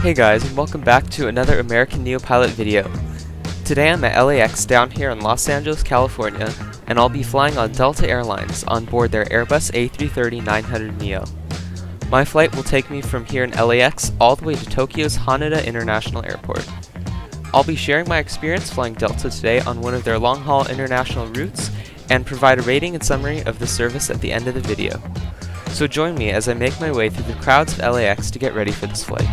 Hey guys, and welcome back to another American Neopilot video. Today I'm at LAX down here in Los Angeles, California, and I'll be flying on Delta Airlines on board their Airbus A330-900 Neo. My flight will take me from here in LAX all the way to Tokyo's Haneda International Airport. I'll be sharing my experience flying Delta today on one of their long-haul international routes and provide a rating and summary of the service at the end of the video. So join me as I make my way through the crowds at LAX to get ready for this flight.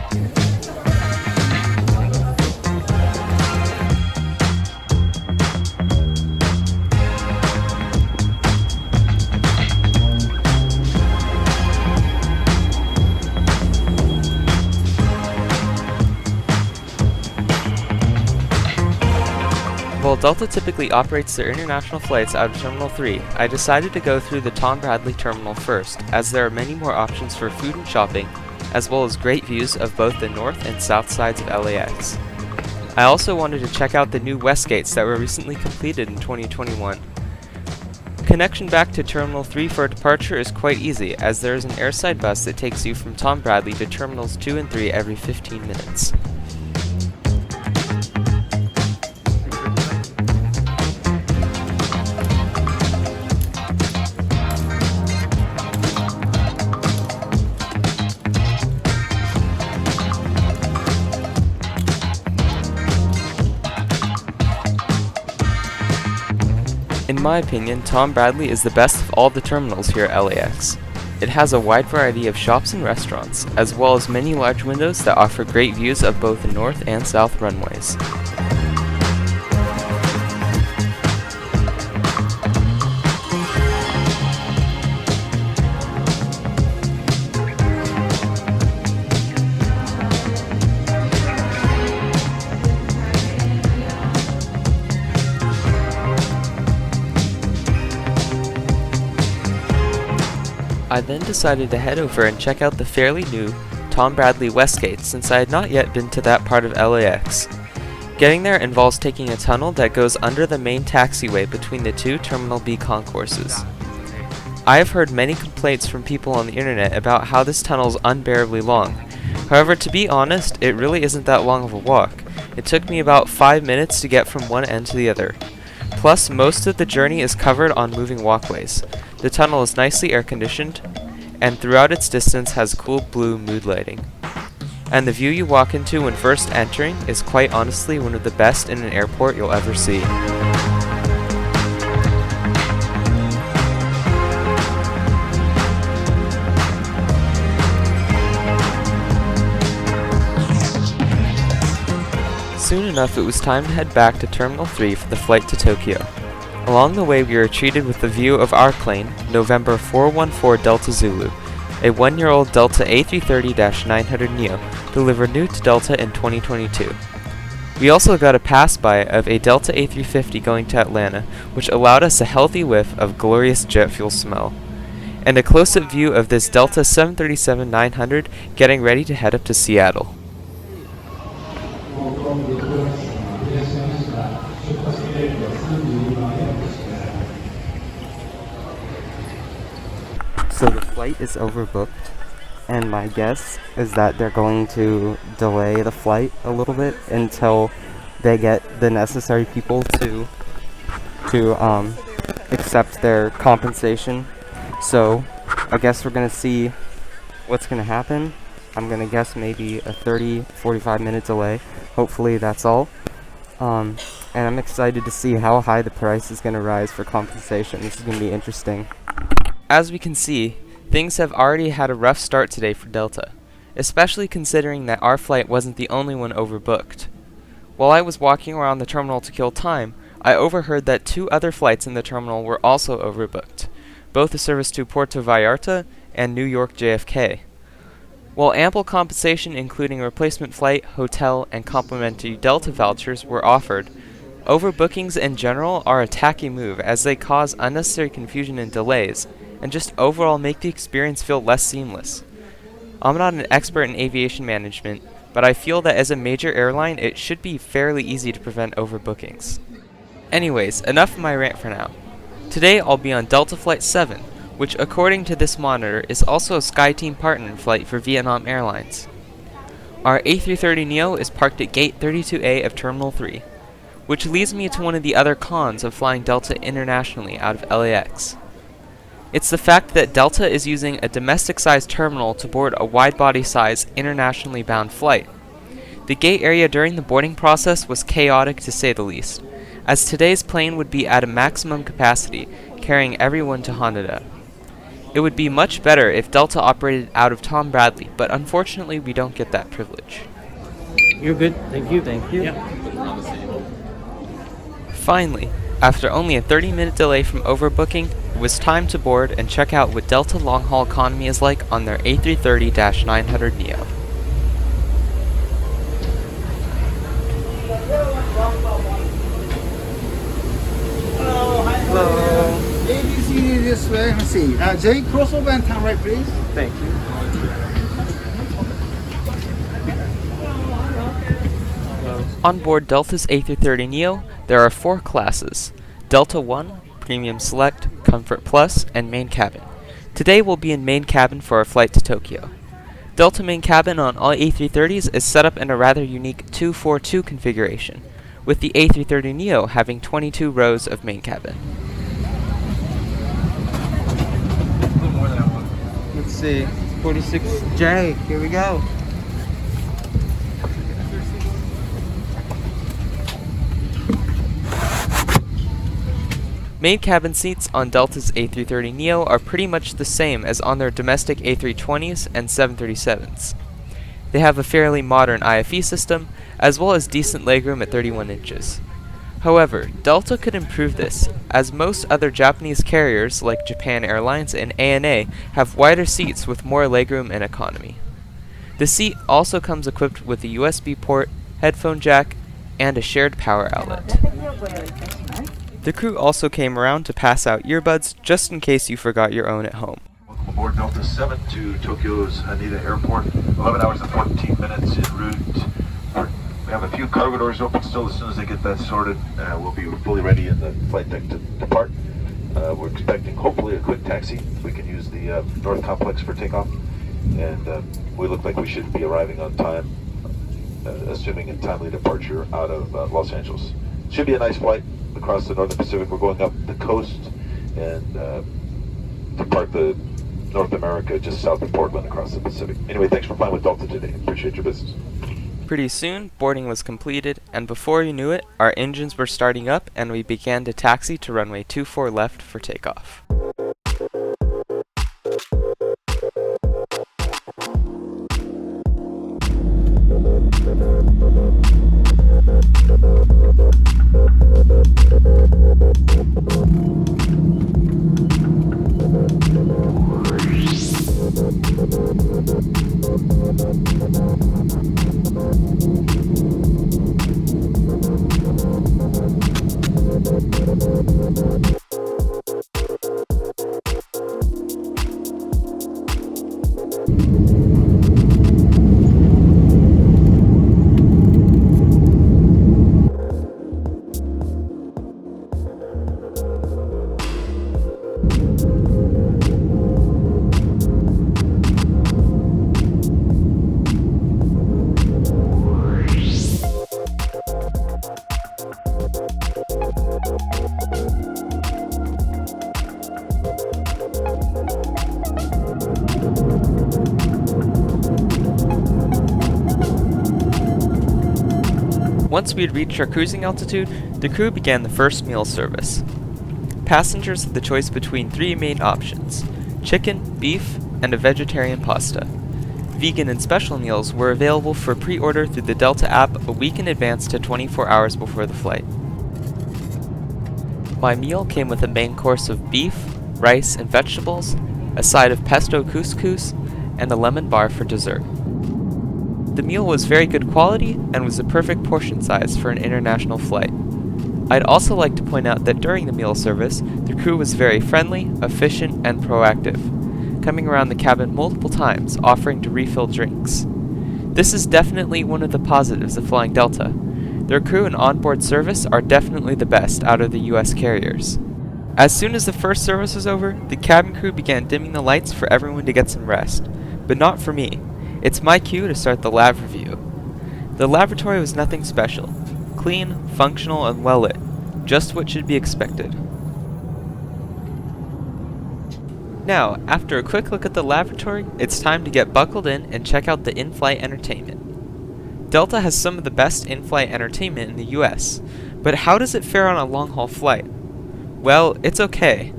While Delta typically operates their international flights out of Terminal 3, I decided to go through the Tom Bradley terminal first, as there are many more options for food and shopping, as well as great views of both the north and south sides of LAX. I also wanted to check out the new west gates that were recently completed in 2021. Connection back to Terminal 3 for departure is quite easy, as there is an airside bus that takes you from Tom Bradley to Terminals 2 and 3 every 15 minutes. In my opinion, Tom Bradley is the best of all the terminals here at LAX. It has a wide variety of shops and restaurants, as well as many large windows that offer great views of both the north and south runways. I then decided to head over and check out the fairly new Tom Bradley West Gate, since I had not yet been to that part of LAX. Getting there involves taking a tunnel that goes under the main taxiway between the two Terminal B concourses. I have heard many complaints from people on the internet about how this tunnel is unbearably long. However, to be honest, it really isn't that long of a walk. It took me about 5 minutes to get from one end to the other. Plus, most of the journey is covered on moving walkways. The tunnel is nicely air-conditioned, and throughout its distance has cool blue mood lighting. And the view you walk into when first entering is quite honestly one of the best in an airport you'll ever see. Soon enough, it was time to head back to Terminal 3 for the flight to Tokyo. Along the way, we were treated with the view of our plane, November 414 Delta Zulu, a one-year-old Delta A330-900 Neo, delivered new to Delta in 2022. We also got a pass-by of a Delta A350 going to Atlanta, which allowed us a healthy whiff of glorious jet fuel smell, and a close-up view of this Delta 737-900 getting ready to head up to Seattle. So the flight is overbooked, and my guess is that they're going to delay the flight a little bit until they get the necessary people to accept their compensation. So I guess we're going to see what's going to happen. I'm going to guess maybe a 30-45 minute delay. Hopefully that's all. And I'm excited to see how high the price is going to rise for compensation. This is going to be interesting. As we can see, things have already had a rough start today for Delta, especially considering that our flight wasn't the only one overbooked. While I was walking around the terminal to kill time, I overheard that 2 other flights in the terminal were also overbooked, both a service to Puerto Vallarta and New York JFK. While ample compensation including a replacement flight, hotel, and complimentary Delta vouchers were offered, overbookings in general are a tacky move as they cause unnecessary confusion and delays, and just overall make the experience feel less seamless. I'm not an expert in aviation management, but I feel that as a major airline it should be fairly easy to prevent overbookings. Anyways, enough of my rant for now. Today I'll be on Delta Flight 7, which according to this monitor is also a SkyTeam partner flight for Vietnam Airlines. Our A330neo is parked at gate 32A of Terminal 3, which leads me to one of the other cons of flying Delta internationally out of LAX. It's the fact that Delta is using a domestic-sized terminal to board a wide-body-size, internationally bound flight. The gate area during the boarding process was chaotic to say the least, as today's plane would be at a maximum capacity, carrying everyone to Haneda. It would be much better if Delta operated out of Tom Bradley, but unfortunately we don't get that privilege. You're good. Thank you. Thank you. Yeah. Finally, after only a 30-minute delay from overbooking, it was time to board and check out what Delta long-haul economy is like on their A330-900 neo. Hello. ABC this way. Let's see. Jay, crossover and turn right, please. Thank you. On board Delta's A330neo, there are 4 classes: Delta 1, Premium Select, Comfort Plus, and Main Cabin. Today we'll be in Main Cabin for our flight to Tokyo. Delta Main Cabin on all A330s is set up in a rather unique 2-4-2 configuration, with the A330neo having 22 rows of Main Cabin. Let's see, 46J, here we go. Main cabin seats on Delta's A330neo are pretty much the same as on their domestic A320s and 737s. They have a fairly modern IFE system, as well as decent legroom at 31 inches. However, Delta could improve this, as most other Japanese carriers like Japan Airlines and ANA have wider seats with more legroom and economy. The seat also comes equipped with a USB port, headphone jack, and a shared power outlet. The crew also came around to pass out earbuds just in case you forgot your own at home. Welcome aboard Delta 7 to Tokyo's Haneda Airport. 11 hours and 14 minutes en route. We have a few cargo doors open still. As soon as they get that sorted, we'll be fully ready in the flight deck to depart. We're expecting hopefully a quick taxi. We can use the North Complex for takeoff. And we look like we should be arriving on time, assuming a timely departure out of Los Angeles. Should be a nice flight across the Northern Pacific. We're going up the coast and depart the North America just south of Portland across the Pacific. Anyway, thanks for flying with Delta today. Appreciate your business. Pretty soon, boarding was completed, and before you knew it, our engines were starting up and we began to taxi to runway 24 left for takeoff. Once we had reached our cruising altitude, the crew began the first meal service. Passengers had the choice between 3 main options: chicken, beef, and a vegetarian pasta. Vegan and special meals were available for pre-order through the Delta app a week in advance to 24 hours before the flight. My meal came with a main course of beef, rice, and vegetables, a side of pesto couscous, and a lemon bar for dessert. The meal was very good quality and was a perfect portion size for an international flight. I'd also like to point out that during the meal service, the crew was very friendly, efficient, and proactive, coming around the cabin multiple times offering to refill drinks. This is definitely one of the positives of flying Delta. Their crew and onboard service are definitely the best out of the US carriers. As soon as the first service was over, the cabin crew began dimming the lights for everyone to get some rest, but not for me. It's my cue to start the lab review. The laboratory was nothing special. Clean, functional, and well lit. Just what should be expected. Now, after a quick look at the laboratory, it's time to get buckled in and check out the in-flight entertainment. Delta has some of the best in-flight entertainment in the US, but how does it fare on a long-haul flight? Well, it's okay.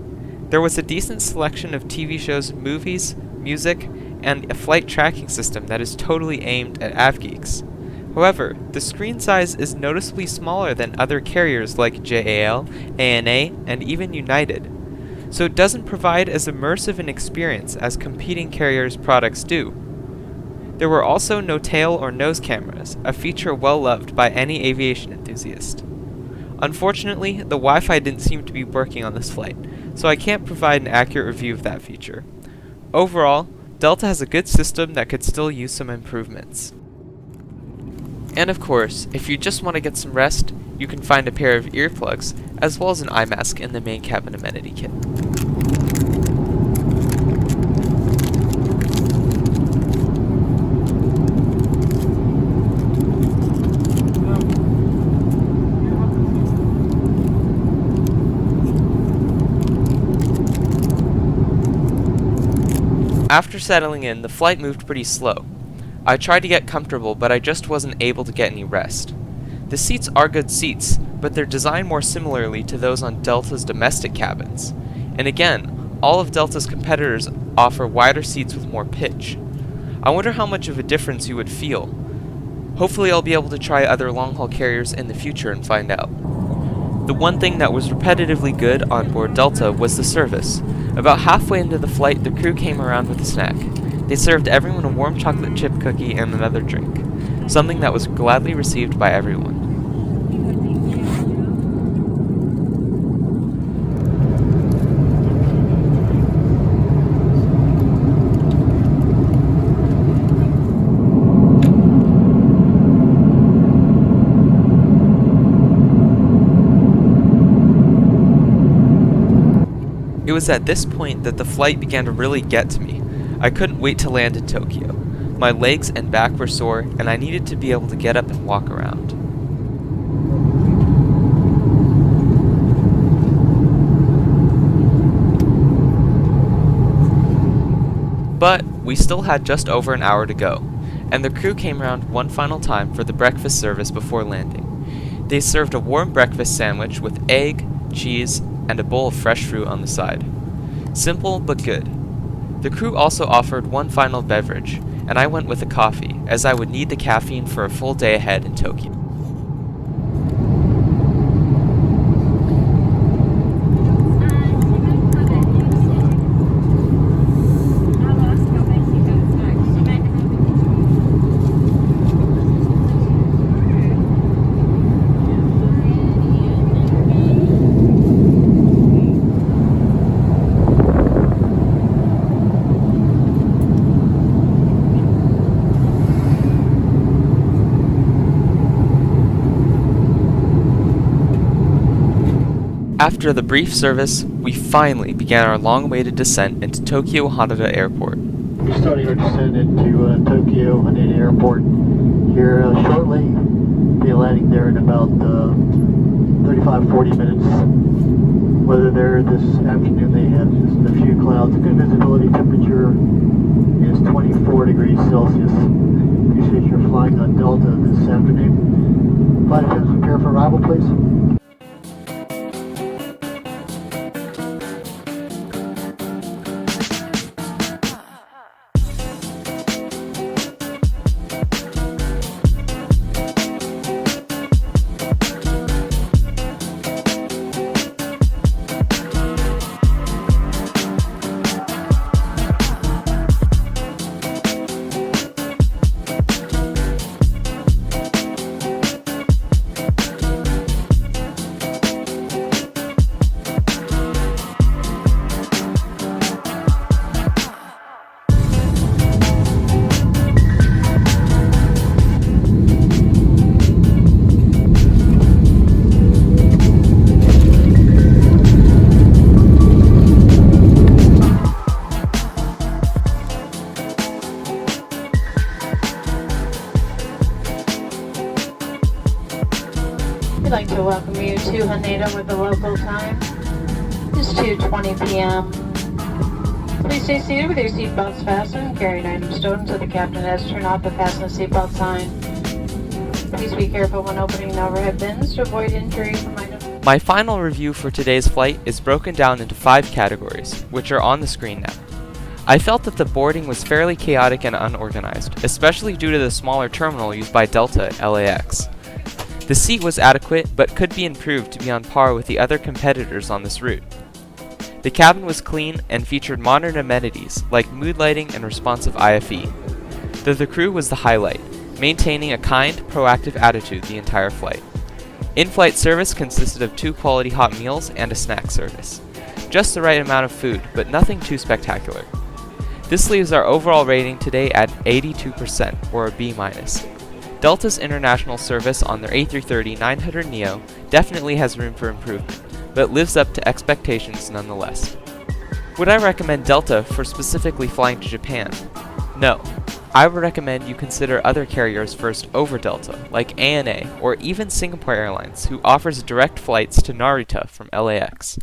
There was a decent selection of TV shows, movies, music, and a flight tracking system that is totally aimed at avgeeks. However, the screen size is noticeably smaller than other carriers like JAL, ANA, and even United, so it doesn't provide as immersive an experience as competing carriers' products do. There were also no tail or nose cameras, a feature well loved by any aviation enthusiast. Unfortunately, the Wi-Fi didn't seem to be working on this flight, so I can't provide an accurate review of that feature. Overall, Delta has a good system that could still use some improvements. And of course, if you just want to get some rest, you can find a pair of earplugs, as well as an eye mask in the main cabin amenity kit. After settling in, the flight moved pretty slow. I tried to get comfortable, but I just wasn't able to get any rest. The seats are good seats, but they're designed more similarly to those on Delta's domestic cabins. And again, all of Delta's competitors offer wider seats with more pitch. I wonder how much of a difference you would feel. Hopefully I'll be able to try other long-haul carriers in the future and find out. The one thing that was repetitively good on board Delta was the service. About halfway into the flight, the crew came around with a snack. They served everyone a warm chocolate chip cookie and another drink, something that was gladly received by everyone. It was at this point that the flight began to really get to me. I couldn't wait to land in Tokyo. My legs and back were sore, and I needed to be able to get up and walk around. But we still had just over an hour to go, and the crew came around one final time for the breakfast service before landing. They served a warm breakfast sandwich with egg, cheese, and a bowl of fresh fruit on the side. Simple but good. The crew also offered one final beverage, and I went with a coffee, as I would need the caffeine for a full day ahead in Tokyo. After the brief service, we finally began our long-awaited descent into Tokyo Haneda Airport. We're starting our descent into Tokyo Haneda Airport here shortly. Be landing there in about 35-40 minutes. Weather there this afternoon, they have just a few clouds. Good visibility. Temperature is 24 degrees Celsius. Appreciate your flying on Delta this afternoon. Flight attendants, prepare for arrival, please. like to welcome you to Haneda with the local time. It's 2:20 p.m. Please stay seated with your seatbelts fastened, carrying items stowed until the captain has turned off the fasten seatbelt sign. Please be careful when opening the overhead bins to avoid injury from items. My final review for today's flight is broken down into 5 categories, which are on the screen now. I felt that the boarding was fairly chaotic and unorganized, especially due to the smaller terminal used by Delta at LAX. The seat was adequate, but could be improved to be on par with the other competitors on this route. The cabin was clean and featured modern amenities like mood lighting and responsive IFE. The crew was the highlight, maintaining a kind, proactive attitude the entire flight. In-flight service consisted of 2 quality hot meals and a snack service. Just the right amount of food, but nothing too spectacular. This leaves our overall rating today at 82%, or a B-. Delta's international service on their A330-900 Neo definitely has room for improvement, but lives up to expectations nonetheless. Would I recommend Delta for specifically flying to Japan? No. I would recommend you consider other carriers first over Delta, like ANA or even Singapore Airlines, who offers direct flights to Narita from LAX.